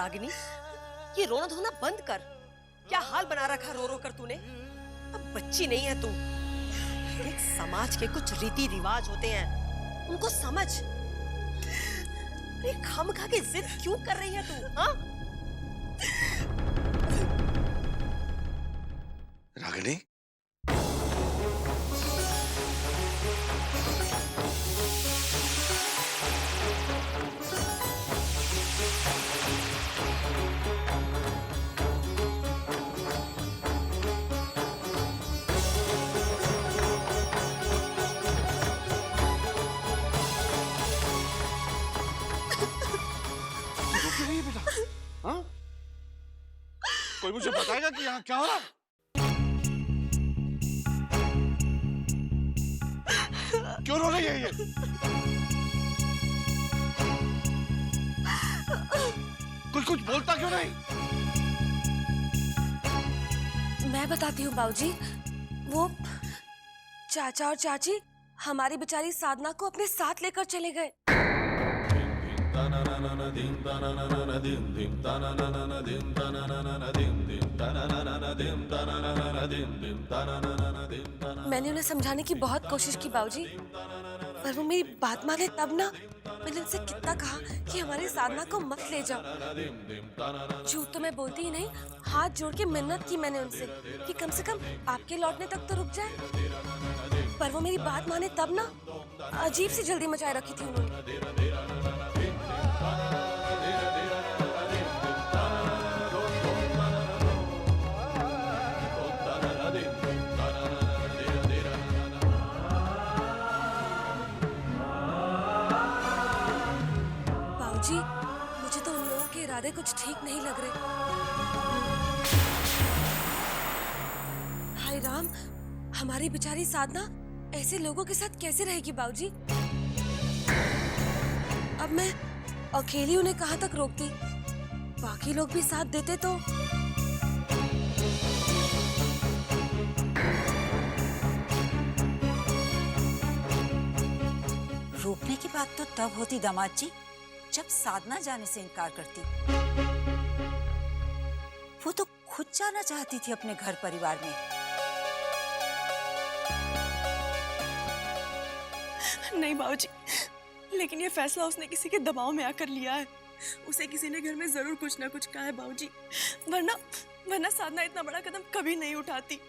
रागिनी, ये रोना धोना बंद कर। क्या हाल बना रखा रो रो कर तूने। अब बच्ची नहीं है तू। एक समाज के कुछ रीति रिवाज होते हैं, उनको समझ। अरे खामखा के जिद क्यों कर रही है तू? हाँ रागिनी, हाँ? कोई मुझे बताएगा कि यहाँ क्या हो रहा है? क्यों रो रही है ये? कुछ बोलता क्यों नहीं? मैं बताती हूँ बाबूजी। वो चाचा और चाची हमारी बेचारी साधना को अपने साथ लेकर चले गए। मैंने उन्हें समझाने की बहुत कोशिश की बाबूजी, पर वो मेरी बात माने तब ना। मैंने उनसे कितना कहा कि हमारी साधना को मत ले जाओ। झूठ तो मैं बोलती ही नहीं, हाथ जोड़ के मिन्नत की मैंने उनसे कि कम से कम आपके लौटने तक तो रुक जाए। पर वो मेरी बात माने तब ना। अजीब सी जल्दी मचाए रखी थी उन्होंने। बाबूजी, मुझे तो उन लोगों के इरादे कुछ ठीक नहीं लग रहे। हाय राम, हमारी बेचारी साधना ऐसे लोगों के साथ कैसे रहेगी बाबूजी? अब मैं अकेली उन्हें कहाँ तक रोकती? बाकी लोग भी साथ देते तो। रोकने की बात तो तब होती दामाद जी, जब साधना जाने से इनकार करती। वो तो खुद जाना चाहती थी अपने घर परिवार में। नहीं बाबूजी, लेकिन ये फैसला उसने किसी के दबाव में आकर लिया है। उसे किसी ने घर में जरूर कुछ ना कुछ कहा है बाबूजी, वरना साधना इतना बड़ा कदम कभी नहीं उठाती।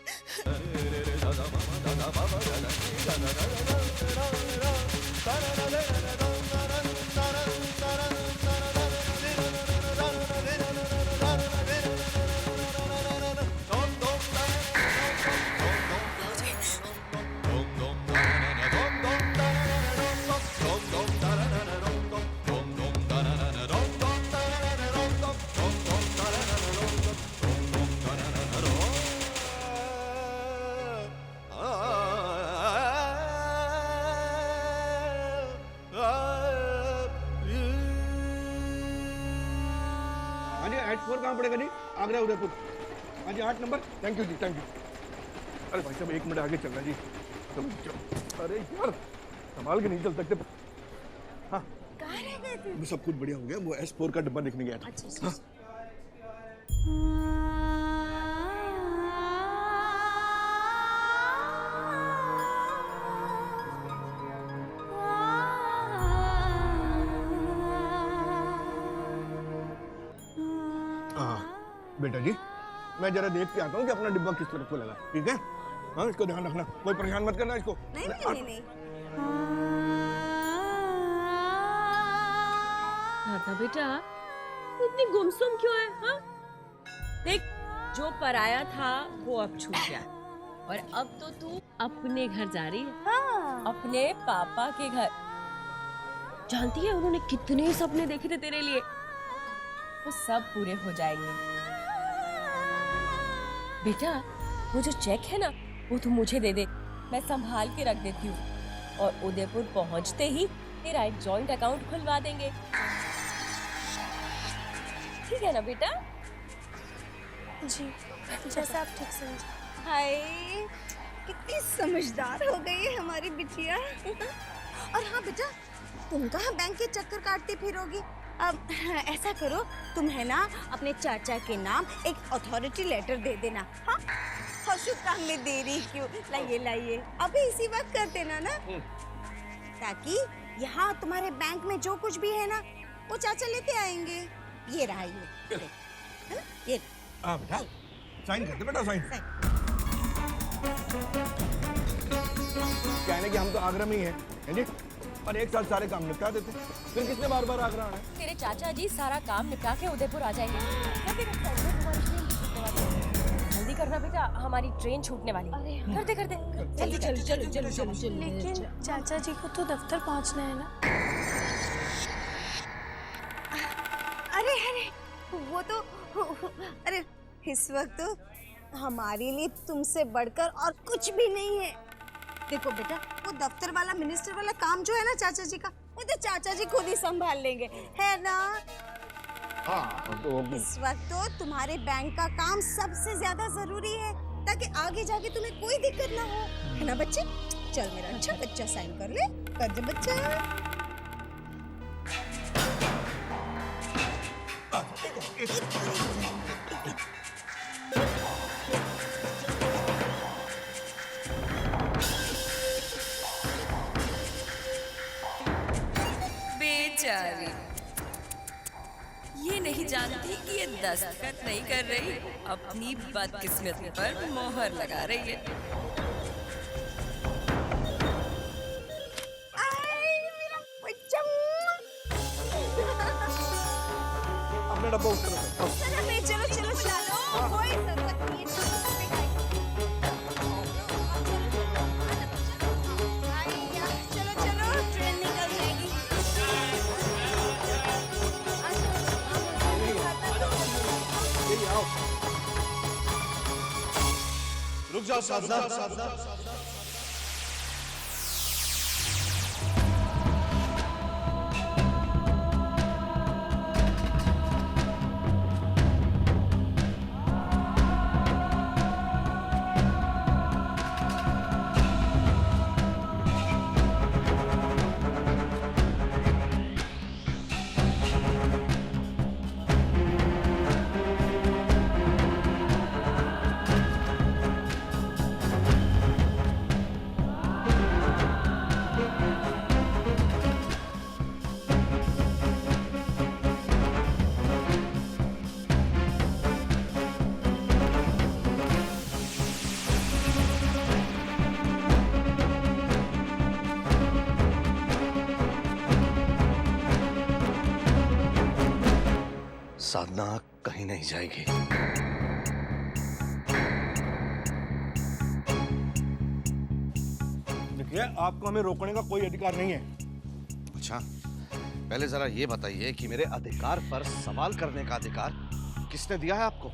कहाँ पड़ेगा जी? आगरा उदयपुर। हाँ जी 8 नंबर। थैंक यू जी, थैंक यू। अरे भाई साहब 1 मिनट आगे चलना जी। अरे यार संभाल के नहीं चल सकते। हाँ कहाँ रह गए थे? वो सब कुछ बढ़िया हो गया। वो S4 का डब्बा देखने गया था। अच्छा। हाँ। बेटा जी, मैं जरा देख के आता हूँ कि अपना डिब्बा किस तरफ को लगा। ठीक है? हाँ, इसको ध्यान रखना, कोई परेशान मत करना इसको। नहीं। राधा बेटा, तू इतनी गुमसुम क्यों है? हाँ? देख, जो पराया था वो अब छूट गया और अब तो तू अपने घर जा रही है। हाँ। अपने पापा के घर। जानती है उन्होंने कितने सपने देखे थे तेरे लिए, वो सब पूरे हो जाएंगे। बेटा, वो जो चेक है ना, वो तू मुझे दे दे, मैं संभाल के रख देती हूँ और उदयपुर पहुँचते ही तेरा एक जॉइंट अकाउंट खुलवा देंगे। ठीक है ना बेटा? जी, जैसा आप ठीक समझे। हाय, कितनी समझदार हो गई है हमारी बिटिया। और हाँ बेटा, तुम कहाँ बैंक के चक्कर काटती फिरोगी? अब ऐसा करो, तुम है ना अपने चाचा के नाम एक अथॉरिटी लेटर दे देना। हाँ, और शुभ काम में देरी क्यों? लाइए लाइए, अभी इसी वक्त कर देना ना, ताकि यहाँ तुम्हारे बैंक में जो कुछ भी है ना वो चाचा लेते आएंगे। ये रहा, ये है ना, ये। हाँ बेटा, साइन कर दे बेटा, साइन। कहने कि हम तो आगरा में ही हैं जी, और एक साथ सारे काम निपटा देते, फिर किसने बार बार आगरा आना है? तेरे चाचा जी सारा काम निपटा के उदयपुर आ जाएंगे। जल्दी करना बेटा, हमारी ट्रेन छूटने वाली है। कर दे जल्दी, चलो। लेकिन चाचा जी को तो दफ्तर पहुंचना है ना। अरे अरे, वो तो, अरे इस वक्त तो हमारे लिए तुमसे बढ़कर और कुछ भी नहीं है। देखो बेटा, वो दफ्तर वाला, मिनिस्टर वाला काम जो है ना चाचा जी का, वो तो चाचा जी खुद ही संभाल लेंगे, है ना? हाँ, तो इस वक्त तो तुम्हारे बैंक का काम सबसे ज्यादा जरूरी है, ताकि आगे जाके तुम्हें कोई दिक्कत ना हो, है ना बच्चे? चल मेरा अच्छा बच्चा, साइन कर ले, कर दे बच्चा। बेचारी, ये नहीं जानती कि ये दस्तखत नहीं कर रही, अपनी बदकिस्मती पर मोहर लगा रही है। अपना डब्बा उस तरफ चलो चलो चलो, कोई जरूरत नहीं है। चलो चलो, ट्रेन निकल जाएगी। रुक जाओ साहब। साधना कहीं नहीं जाएगी। देखिए, आपको हमें रोकने का कोई अधिकार नहीं है। अच्छा, पहले जरा ये बताइए कि मेरे अधिकार पर सवाल करने का अधिकार किसने दिया है आपको?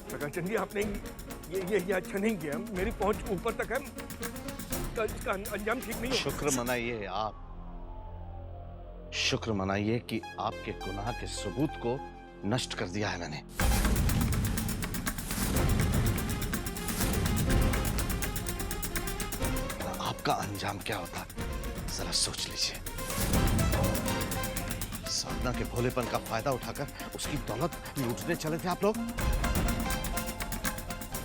प्रकाशन जी, आपने ये अच्छा नहीं किया। मेरी पहुंच ऊपर तक है, इसका अंजाम ठीक नहीं है। शुक्र मनाइए आप, शुक्र मनाइए कि आपके गुनाह के सबूत को नष्ट कर दिया है मैंने। आपका अंजाम क्या होता, जरा सोच लीजिए। साधना के भोलेपन का फायदा उठाकर उसकी दौलत लूटने चले थे आप लोग।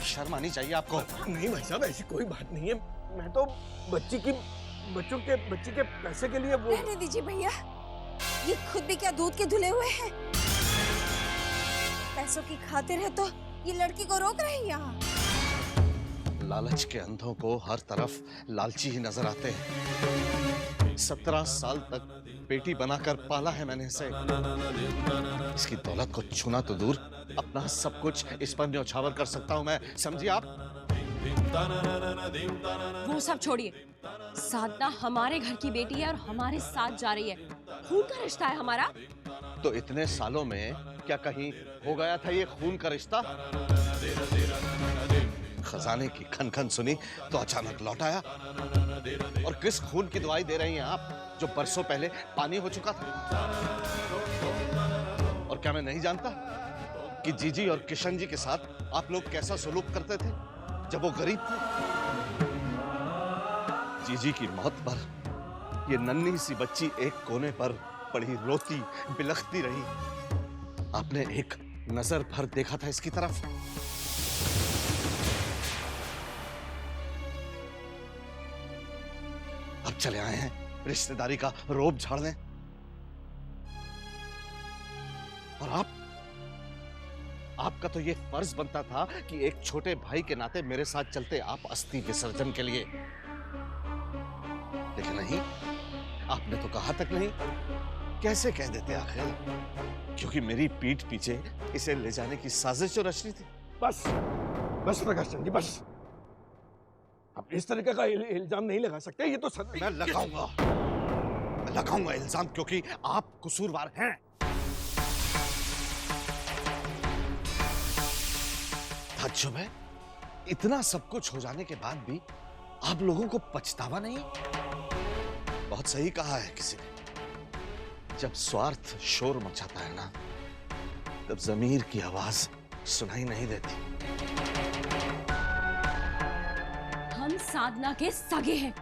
शर्म आनी चाहिए आपको। नहीं भाई साहब, ऐसी कोई बात नहीं है। मैं तो बच्ची के पैसे के लिए वो। रहने दीजिए भैया, ये खुद भी क्या दूध के धुले हुए हैं। पैसों की खातिर है तो ये लड़की को रोक रहे हैं यहाँ। लालच के अंधों को हर तरफ लालची ही नजर आते हैं। 17 साल तक बेटी बनाकर पाला है मैंने इसे। इसकी दौलत को छूना तो दूर, अपना सब कुछ इस पर न्यौछावर कर सकता हूं मैं, समझिए आप। वो सब छोड़िए, साधना हमारे घर की बेटी है और हमारे साथ जा रही है। खून का रिश्ता है हमारा। तो इतने सालों में क्या कहीं हो गया था ये खून का रिश्ता? खजाने की खन खन सुनी तो अचानक लौट आया। और किस खून की दवाई दे रही हैं आप जो बरसों पहले पानी हो चुका था? और क्या मैं नहीं जानता कि जीजी और किशन जी के साथ आप लोग कैसा सलूक करते थे जब वो गरीब थे? जीजी की मौत पर ये नन्ही सी बच्ची एक कोने पर पड़ी रोती बिलखती रही। आपने एक नजर भर देखा था इसकी तरफ? अब चले आए हैं रिश्तेदारी का रोब झाड़ने। और आपका तो ये फर्ज बनता था कि एक छोटे भाई के नाते मेरे साथ चलते आप अस्थि विसर्जन के लिए। लेकिन नहीं, आपने तो कहा तक नहीं। कैसे कह देते आखिर? क्योंकि मेरी पीठ पीछे इसे ले जाने की साजिश जो रच रही थी। बस बस प्रकाश चंद जी, बस। आप इस तरीके का इल्जाम नहीं लगा सकते। ये तो मैं लगाऊंगा इल्जाम, क्योंकि आप कसूरवार हैं। ताज्जुब है, इतना सब कुछ हो जाने के बाद भी आप लोगों को पछतावा नहीं? बहुत सही कहा है किसी ने, जब स्वार्थ शोर मचाता है ना, तब जमीर की आवाज सुनाई नहीं देती। हम साधना के सगे हैं।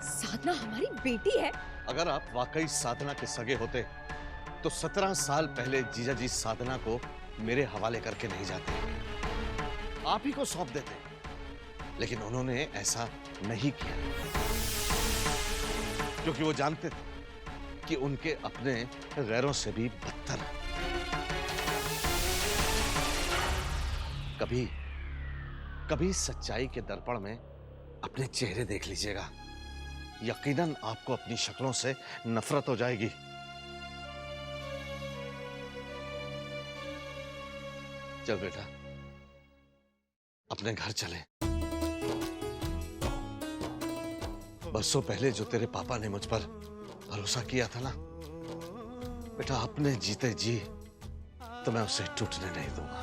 साधना हमारी बेटी है। अगर आप वाकई साधना के सगे होते तो 17 साल पहले जीजा जी साधना को मेरे हवाले करके नहीं जाते, आप ही को सौंप देते। लेकिन उन्होंने ऐसा नहीं किया, क्योंकि वो जानते थे कि उनके अपने गैरों से भी बदतर है। कभी सच्चाई के दर्पण में अपने चेहरे देख लीजिएगा, यकीनन आपको अपनी शक्लों से नफरत हो जाएगी। चल बेटा, अपने घर चले। बरसों पहले जो तेरे पापा ने मुझ पर भरोसा किया था ना बेटा, अपने जीते जी तो मैं उसे टूटने नहीं दूंगा।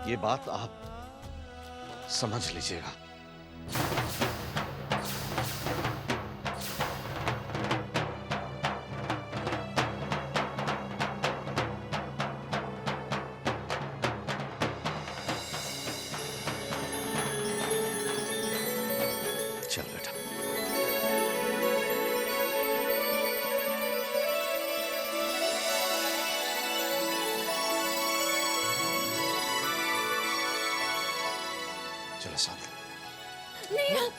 ये बात आप समझ लीजिएगा। चल बेटा। चलो साथ। नहीं,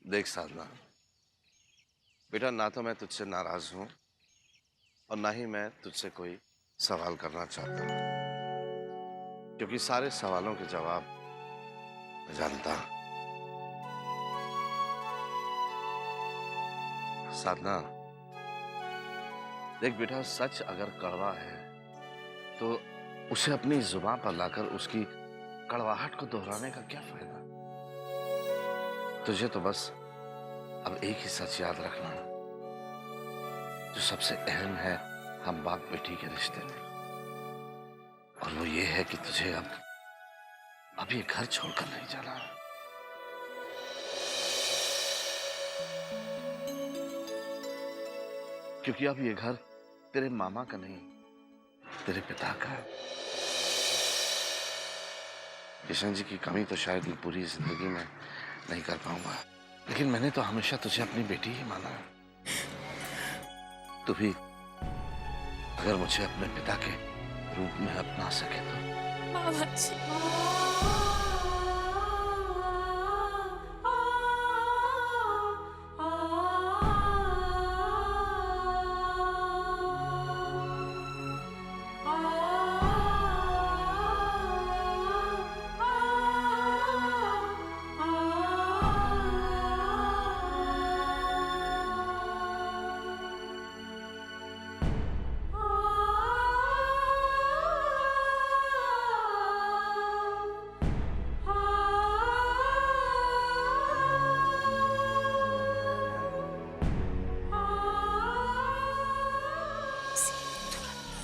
देख साधना बेटा, ना तो मैं तुझसे नाराज हूं और ना ही मैं तुझसे कोई सवाल करना चाहता हूं, क्योंकि सारे सवालों के जवाब मैं जानता हूं। साधना देख बेटा, सच अगर कड़वा है तो उसे अपनी जुबान पर लाकर उसकी कड़वाहट को दोहराने का क्या फायदा? तुझे तो बस अब एक ही सच याद रखना, जो सबसे अहम है हम बाप बेटी के रिश्ते में, और वो ये है कि तुझे अब ये घर छोड़कर नहीं जाना। क्योंकि अब ये घर तेरे मामा का नहीं, तेरे पिता का है। किशन जी की कमी तो शायद मैं पूरी जिंदगी में नहीं कर पाऊंगा, लेकिन मैंने तो हमेशा तुझे अपनी बेटी ही माना है। तू भी अगर मुझे अपने पिता के रूप में अपना सके तो। मामा जी,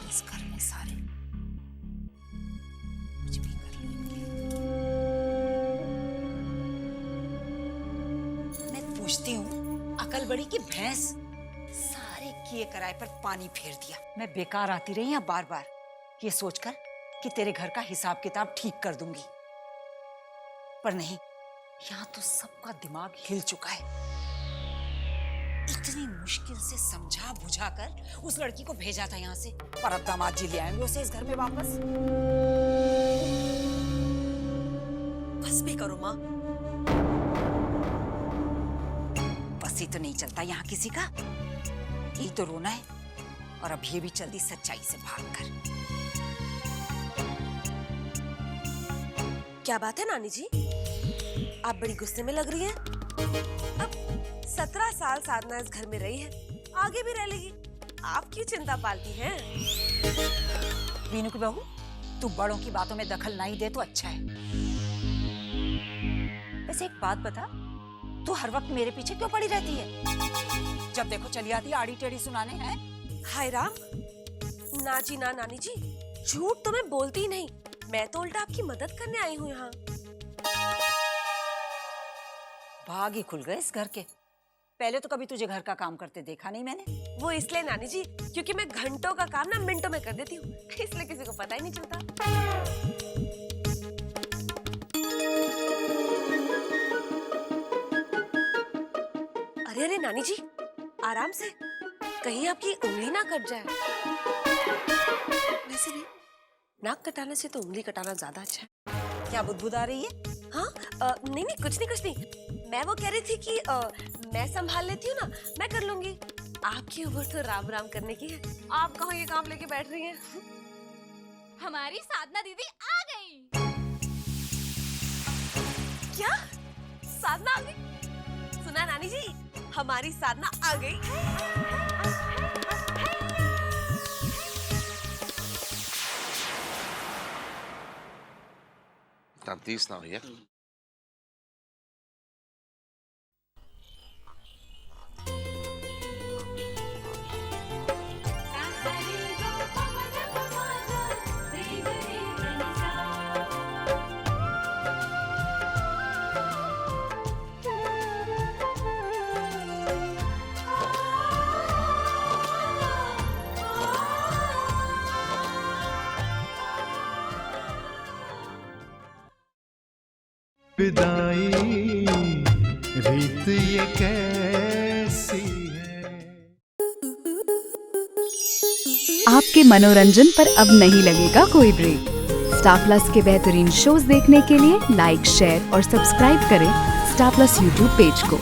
इस घर में सारे कुछ भी कर लेंगे। मैं पूछती हूँ, अकल बड़ी की भैंस? सारे किए कराए पर पानी फेर दिया। मैं बेकार आती रही यहाँ बार बार ये सोचकर कि तेरे घर का हिसाब किताब ठीक कर दूंगी, पर नहीं, यहाँ तो सबका दिमाग हिल चुका है। इतनी मुश्किल से समझा बुझा कर उस लड़की को भेजा था यहाँ से, पर अब दामाद जी ले आएंगे उसे इस घर में वापस। बस भी करो माँ। बस ही तो नहीं चलता यहाँ किसी का, यही तो रोना है, और अब ये भी चल दी सच्चाई से भागकर। क्या बात है नानी जी, आप बड़ी गुस्से में लग रही हैं। अब 17 साल साधना इस घर में रही है, आगे भी रह लेगी, आप क्यों चिंता पालती हैं? वीनू की बहू, तू बड़ों की बातों में दखल नहीं दे तो अच्छा है। वैसे एक बात बता, तू हर वक्त मेरे पीछे क्यों पड़ी रहती है? जब देखो चली आती आड़ी टेढ़ी सुनाने। हैं हाय राम, ना जी ना नानी जी, झूठ तो मैं बोलती ही नहीं, मैं तो उल्टा आपकी मदद करने आई हूँ यहाँ। भाग ही खुल गए इस घर के। पहले तो कभी तुझे घर का काम करते देखा नहीं मैंने। वो इसलिए नानी जी, क्योंकि मैं घंटों का काम ना मिनटों में कर देती हूँ, इसलिए किसी को पता ही नहीं चलता। अरे अरे नानी जी, आराम से, कहीं आपकी उंगली ना कट जाए। वैसे भी नाक कटाने से तो उंगली कटाना ज्यादा अच्छा है। क्या बुदबुद आ रही है? हाँ नहीं नहीं, कुछ नहीं कुछ नहीं। मैं वो कह रही थी कि मैं संभाल लेती हूँ ना, मैं कर लूंगी। आपकी उम्र तो राम राम करने की है, आप कहाँ ये काम लेके बैठ रही हैं? हमारी साधना दीदी आ गई। क्या? साधना आ गई? सुना नानी जी, हमारी साधना आ गई। तब्दीस ना भैया। विदाई रीत ये कैसी है। आपके मनोरंजन पर अब नहीं लगेगा कोई ब्रेक। स्टार प्लस के बेहतरीन शोज देखने के लिए लाइक, शेयर और सब्सक्राइब करें स्टार प्लस यूट्यूब पेज को।